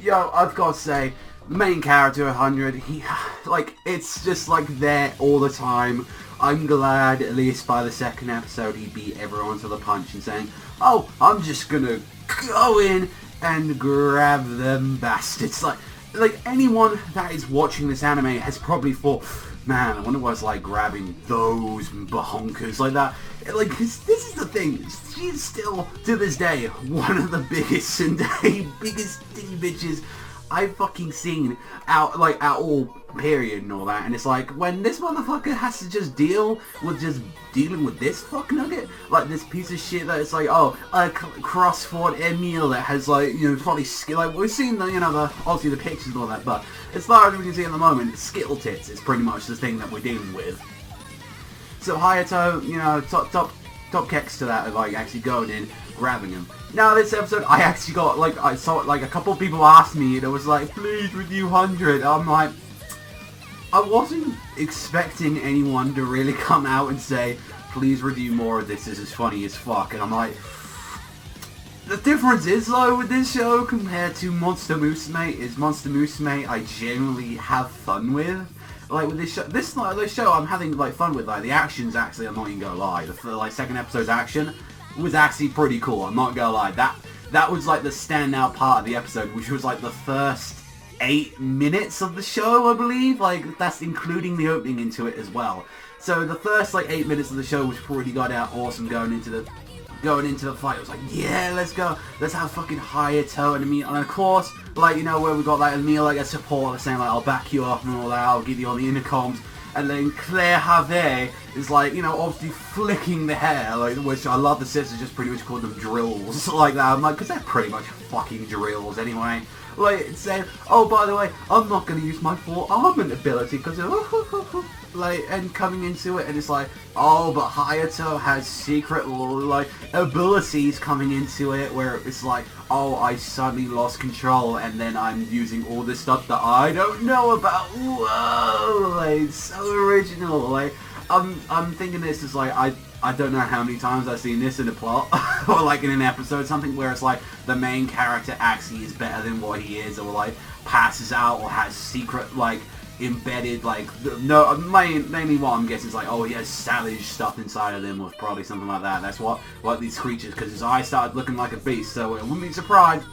yo, I've got to say, the main character 100, he, like, it's just like there all the time. I'm glad at least by the second episode he beat everyone to the punch and saying, oh, I'm just gonna go in and grab them bastards. Like anyone that is watching this anime has probably thought, man, I wonder what it's like grabbing those bahonkers like that. Like, this is the thing, she's still, to this day, one of the biggest tsundere, biggest titty bitches I've fucking seen out all period and all that, and it's like, when this motherfucker has to just deal with just dealing with this fuck nugget, like this piece of shit that it's like, oh, a cross-fought Emil that has like, you know, probably skill, like we've seen the, you know, the, obviously the pictures and all that, but as far as we can see at the moment, skittle tits is pretty much the thing that we're dealing with. So Hayato, you know, top kicks to that of like actually going in, grabbing him. Now this episode, I actually got, like, I saw it, like, a couple of people asked me, and it was like, please review 100. I'm like, I wasn't expecting anyone to really come out and say, please review more of this is funny as fuck, and I'm like, the difference is, though, with this show compared to Monster Musume, is Monster Musume I genuinely have fun with. Like, with this show, I'm having, like, fun with, like, the action's actually, I'm not even gonna lie, the like, second episode's action was actually pretty cool, I'm not gonna lie. That was like the standout part of the episode, which was like the first 8 minutes of the show, I believe. Like, that's including the opening into it as well. So the first like 8 minutes of the show was pretty goddamn awesome going into the fight. It was like, yeah, let's go, let's have fucking Hayato and Emil, and of course, like, you know, where we got like Emil, like a support saying like, I'll back you up and all that, I'll give you all the intercoms. And then Claire Have is like, you know, obviously flicking the hair, like, which I love the sisters just pretty much called them drills, like that. I'm like, because they're pretty much fucking drills anyway. Like, saying, oh, by the way, I'm not going to use my full armament ability, because like, and coming into it, and it's like, oh, but Hayato has secret, like, abilities coming into it, where it's like, oh, I suddenly lost control, and then I'm using all this stuff that I don't know about. Whoa, like, so original. Like, I'm thinking this is like, I don't know how many times I've seen this in a plot, or like in an episode, something where it's like, the main character actually is better than what he is, or like, passes out, or has secret, like, embedded, like, no, mainly what I'm guessing is like, oh, he has savage stuff inside of him, or probably something like that. That's what these creatures, because his eyes started looking like a beast, so it wouldn't be surprised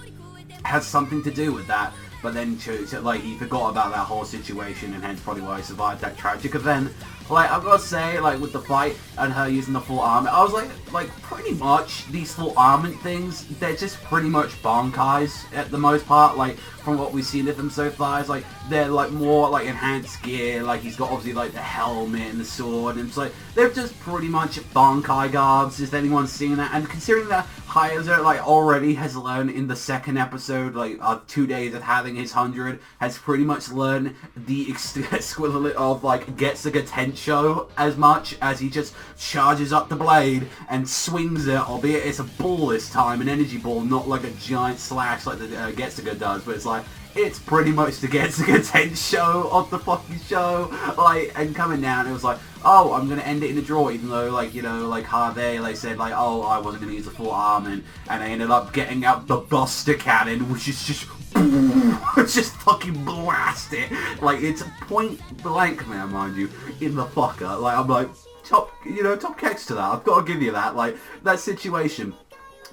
it has something to do with that. But then, like, he forgot about that whole situation, and hence probably why he survived that tragic event. Like, I've got to say, like, with the fight and her using the full armor, I was like, pretty much, these full armament things, they're just pretty much bankais at the most part, like, from what we've seen of them so far. It's like, they're, like, more, like, enhanced gear, like, he's got, obviously, like, the helmet and the sword, and it's like, they're just pretty much bankai garbs, if anyone's seen that, and considering that Hayato, like, already has learned in the second episode, like, 2 days of having his 100, has pretty much learned the equivalent of, like, Getsuga Tensho as much as he just charges up the blade and swings it, albeit it's a ball this time, an energy ball, not like a giant slash like the Getsuga does, but it's like, it's pretty much the Getsuga Tensho of the fucking show, like, and coming down, it was like, oh, I'm gonna end it in a draw, even though, like, you know, like, Have, like, said, like, oh, I wasn't gonna use the full arm, and I ended up getting out the Buster Cannon, which is just, just fucking blast it, like, it's point blank, man, mind you, in the fucker, like, I'm like, top keks to that, I've got to give you that, like, that situation.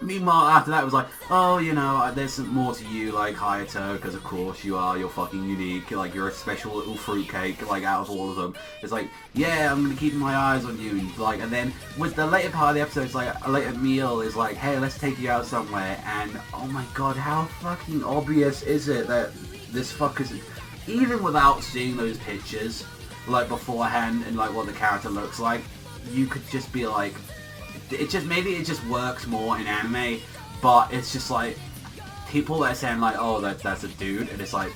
Meanwhile, after that, it was like, oh, you know, there's some more to you, like, Hayato, because of course you're fucking unique, like, you're a special little fruitcake, like, out of all of them. It's like, yeah, I'm gonna keep my eyes on you, like, and then, with the later part of the episode, it's like, a later meal is like, hey, let's take you out somewhere, and, oh my god, how fucking obvious is it that this fucker's, even without seeing those pictures, like, beforehand, and, like, what the character looks like, you could just be like, maybe it just works more in anime, but it's just like, people that are saying like, oh, that's a dude, and it's like,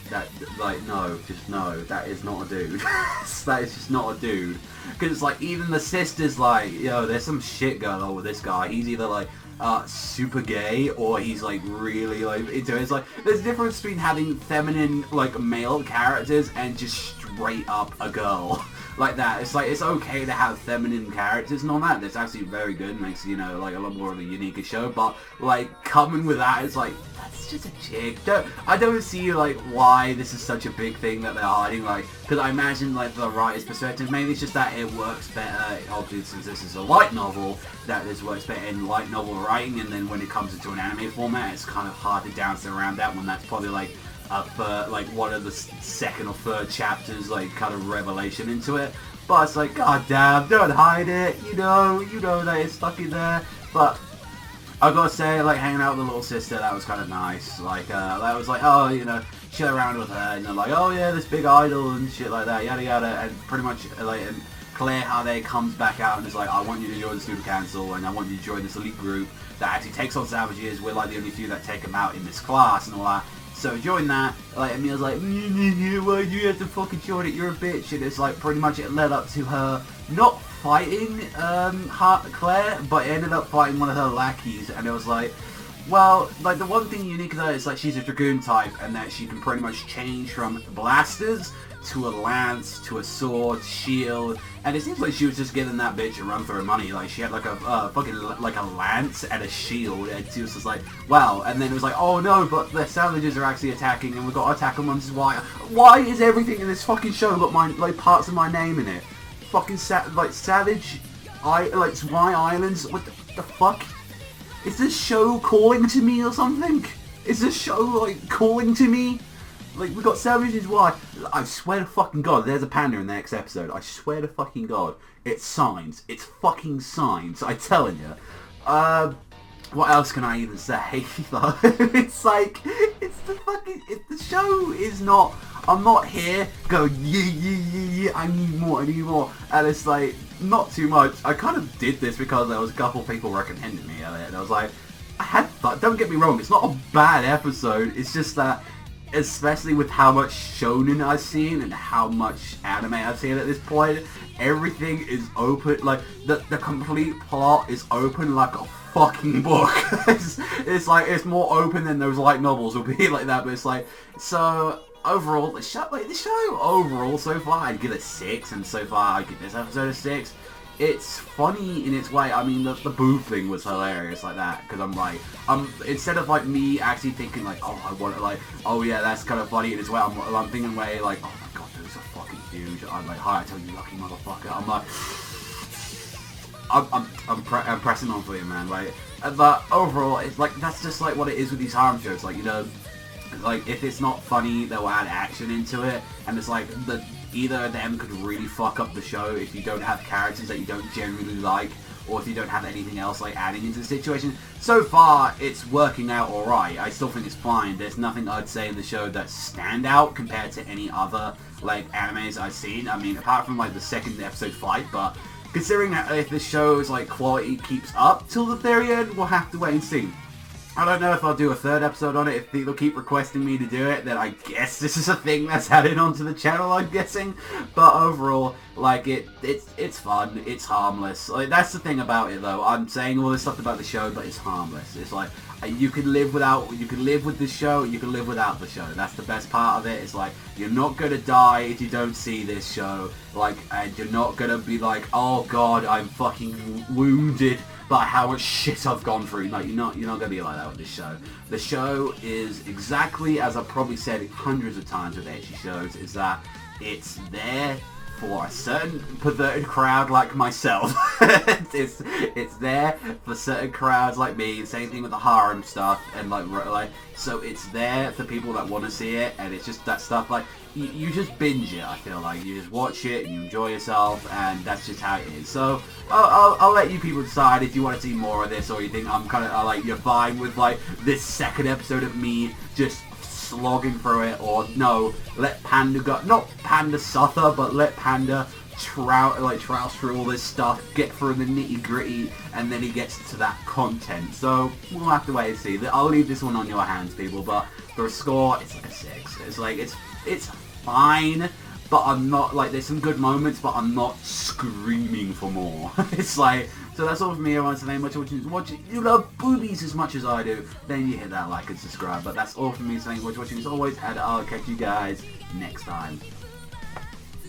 no, that is not a dude. That is just not a dude. Because it's like, even the sister's like, yo, there's some shit going on with this guy. He's either like, super gay, or he's like really like into it. It's like, there's a difference between having feminine, like, male characters and just straight up a girl. Like that. It's like, it's okay to have feminine characters and all that. That's actually very good, makes, you know, like, a lot more of a unique show, but, like, coming with that, it's like, that's it's just a chick. I don't see like why this is such a big thing that they're hiding, like, because I imagine like the writer's perspective, maybe it's just that it works better, obviously since this is a light novel, that this works better in light novel writing, and then when it comes into an anime format, it's kind of hard to dance around that one. That's probably like like one of the second or third chapters, like kind of revelation into it. But it's like, god damn, don't hide it, you know that it's stuck in there. But I gotta say, like, hanging out with the little sister, that was kind of nice. Like, that was like, oh, you know, chill around with her, and they're like, oh yeah, this big idol and shit like that, yada yada, and pretty much, like, and Claire Hade comes back out and is like, I want you to join the student council, and I want you to join this elite group that actually takes on savages. We're like the only few that take them out in this class and all that. So join that. Like, Emil's like, why do you have to fucking join it? You're a bitch. And it's like pretty much it led up to her not fighting Claire, but it ended up fighting one of her lackeys. And it was like, well, like the one thing unique though is like she's a dragoon type, and that she can pretty much change from blasters to a lance, to a sword, shield, and it seems like she was just giving that bitch a run for her money. Like, she had like a fucking like a lance and a shield, and she was just like, wow. And then it was like, oh no, but the savages are actually attacking, and we've got to attack them. This is why is everything in this fucking show got my like parts of my name in it? Fucking Savage, like Why Islands? What the fuck? Is this show calling to me or something? Is this show like calling to me? Like, we got Savage's wife. I swear to fucking god, there's a panda in the next episode. I swear to fucking god. It's signs. It's fucking signs. I'm telling you. What else can I even say? It's like, it's the fucking, the show is not, I'm not here going, yeah, I need more. And it's like, not too much. I kind of did this because there was a couple people recommending me at it. And I was like, I had fun. Don't get me wrong, it's not a bad episode. It's just that, especially with how much shonen I've seen and how much anime I've seen at this point, everything is open. Like, the complete plot is open like a fucking book. it's like, it's more open than those light novels will be like that. But it's like, so overall, the show overall so far, I'd give it 6, and so far I give this episode a 6. It's funny in its way. I mean, the boob thing was hilarious like that, because I'm like, instead of like me actually thinking like, oh, I want it, like, oh yeah, that's kind of funny in its way, I'm thinking way like, oh my god, those are fucking huge. I'm like, Hayato, you lucky motherfucker. I'm like, I'm pressing on for you, man. Like, but overall, it's like, that's just like what it is with these harem shows. Like, you know, like, if it's not funny, they'll add action into it, and it's like, either of them could really fuck up the show if you don't have characters that you don't generally like, or if you don't have anything else like adding into the situation. So far, it's working out alright. I still think it's fine. There's nothing I'd say in the show that stand out compared to any other like animes I've seen. I mean, apart from like the second episode fight, but considering that if the show's like quality keeps up till the very end, we'll have to wait and see. I don't know if I'll do a third episode on it. If people keep requesting me to do it, then I guess this is a thing that's added onto the channel, I'm guessing. But overall, like, it's fun, it's harmless. Like, that's the thing about it, though. I'm saying all this stuff about the show, but it's harmless. It's like, you can live with the show, you can live without the show. That's the best part of it. It's like, you're not gonna die if you don't see this show. Like, and you're not gonna be like, oh god, I'm fucking wounded by how much shit I've gone through. Like, you're not gonna be like that with this show. The show is exactly as I've probably said hundreds of times with ecchi shows, is that it's there for a certain perverted crowd like myself. it's there for certain crowds like me. Same thing with the harem stuff, and like so it's there for people that want to see it, and it's just that stuff like you just binge it. I feel like you just watch it and you enjoy yourself, and that's just how it is. So I'll let you people decide if you want to see more of this, or you think I'm kind of like, you're fine with like this second episode of me just slogging through it, or no, let Panda go, not Panda suffer, but let Panda trouse through all this stuff, get through the nitty gritty, and then he gets to that content. So we'll have to wait and see. I'll leave this one on your hands, people, but for a score, it's like a 6. It's like, it's fine, but I'm not, like, there's some good moments, but I'm not screaming for more. It's like, so that's all from me. I want to say much for watching. You love boobies as much as I do, then you hit that like and subscribe. But that's all from me. Saying much for watching as always, and I'll catch you guys next time.